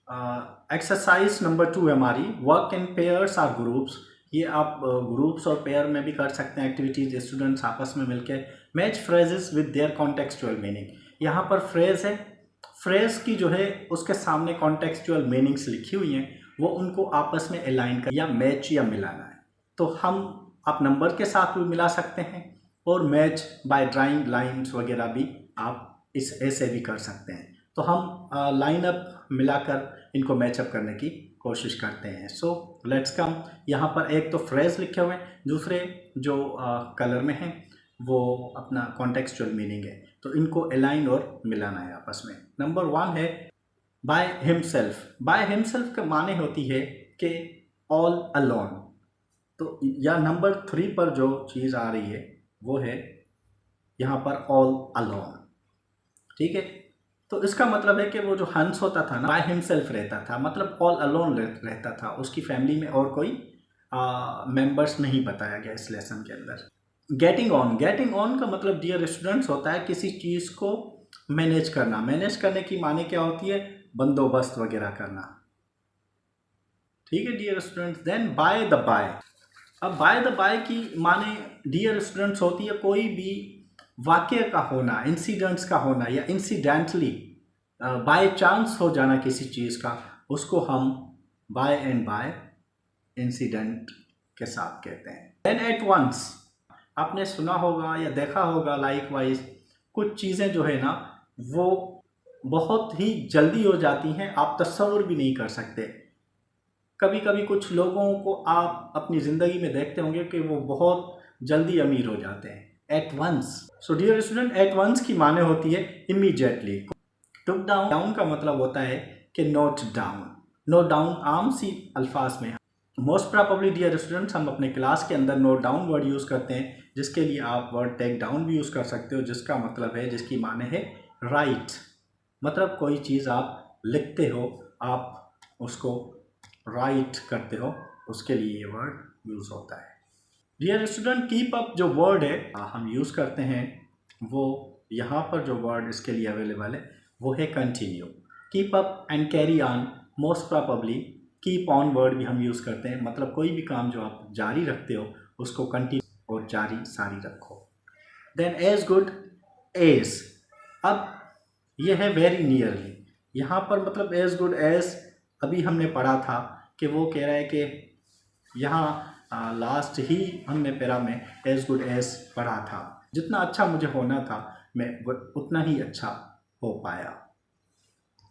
Exercise number 2 है हमारी, work in pairs और ग्रुप्स। ये आप ग्रुप्स और पेयर में भी कर सकते हैं एक्टिविटीज, स्टूडेंट्स आपस में मिलकर। Match phrases with their contextual meaning. यहाँ पर फ्रेज है, फ्रेज की जो है उसके सामने कॉन्टेक्सचुअल मीनिंग्स लिखी हुई हैं, वो उनको आपस में अलाइन कर या मैच या मिलाना है। तो हम आप नंबर के साथ भी मिला सकते हैं और मैच बाय ड्राइंग लाइन्स वगैरह भी आप इस ऐसे भी कर सकते हैं। तो हम लाइन अप मिलाकर इनको मैचअप करने की कोशिश करते हैं। So let's come. यहाँ पर एक तो फ्रेज लिखे हुए हैं, दूसरे जो कलर में हैं वो अपना कॉन्टेक्सचुअल मीनिंग है, तो इनको अलाइन और मिलाना है आपस में। नंबर 1 है बाय हिमसेल्फ। बाय हिमसेल्फ का माने होती है कि ऑल अलोन। तो या नंबर 3 पर जो चीज़ आ रही है वो है यहाँ पर ऑल अलोन, ठीक है। तो इसका मतलब है कि वो जो हंस होता था ना, बाय हिमसेल्फ रहता था, मतलब ऑल अलोन रहता था, उसकी फैमिली में और कोई मेंबर्स नहीं बताया गया इस लेसन के अंदर। Getting on. गेटिंग ऑन का मतलब डियर स्टूडेंट्स होता है किसी चीज़ को मैनेज करना। मैनेज करने की माने क्या होती है? बंदोबस्त वगैरह करना, ठीक है dear students. Then by the by. अब बाय द बाय की माने डियर स्टूडेंट्स होती है कोई भी वाक्य का होना, इंसिडेंट्स का होना, या इंसिडेंटली बाय चांस हो जाना किसी चीज़ का, उसको हम बाय एंड बाय इंसिडेंट के साथ कहते हैं। Then at once. आपने सुना होगा या देखा होगा लाइक वाइज, कुछ चीज़ें जो है ना वो बहुत ही जल्दी हो जाती हैं, आप तस्वुर भी नहीं कर सकते। कभी कभी कुछ लोगों को आप अपनी ज़िंदगी में देखते होंगे कि वो बहुत जल्दी अमीर हो जाते हैं, at once. So dear student, at once की माने होती है इमीडिएटली। टुक डाउन। डाउन का मतलब होता है कि नोट डाउन। नोट डाउन आम सी अल्फाज में। मोस्ट प्रोबेबली डियर स्टूडेंट्स हम अपने क्लास के अंदर नोट डाउन वर्ड यूज़ करते हैं, जिसके लिए आप वर्ड टेक डाउन भी यूज़ कर सकते हो, जिसका मतलब है, जिसकी माने है राइट। मतलब कोई चीज़ आप लिखते हो, आप उसको राइट करते हो, उसके लिए ये वर्ड यूज़ होता है। डियर स्टूडेंट, कीप अप जो वर्ड है हम यूज़ करते हैं, वो यहाँ पर जो वर्ड इसके लिए अवेलेबल है वो है continue. Keep up and carry on. Most probably keep on word भी हम यूज़ करते हैं, मतलब कोई भी काम जो आप जारी रखते हो उसको कंटिन्यू और जारी सारी रखो। Then as good as. अब यह है वेरी नियरली। यहाँ पर मतलब एज गुड एज अभी हमने पढ़ा था कि वो कह रहा है कि यहाँ लास्ट ही हमने पैरा में एज गुड एज पढ़ा था, जितना अच्छा मुझे होना था मैं उतना ही अच्छा हो पाया।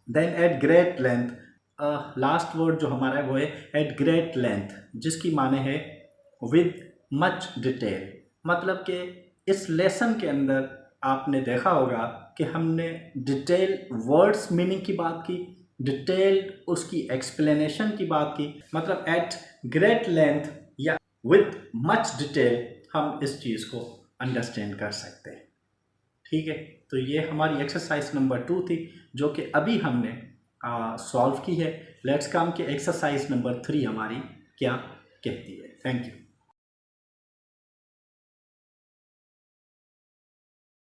Then at great length. Last word जो हमारा है वो है एट ग्रेट लेंथ, जिसकी माने है विद मच डिटेल। मतलब कि इस लेसन के अंदर आपने देखा होगा कि हमने डिटेल वर्ड्स मीनिंग की बात की, डिटेल उसकी एक्सप्लेनेशन की बात की, मतलब एट ग्रेट लेंथ या विद मच डिटेल हम इस चीज़ को अंडरस्टैंड कर सकते हैं, ठीक है। तो ये हमारी एक्सरसाइज नंबर 2 थी, जो कि अभी हमने सॉल्व की है। लेट्स कम कि एक्सरसाइज नंबर 3 हमारी क्या कहती है। Thank you.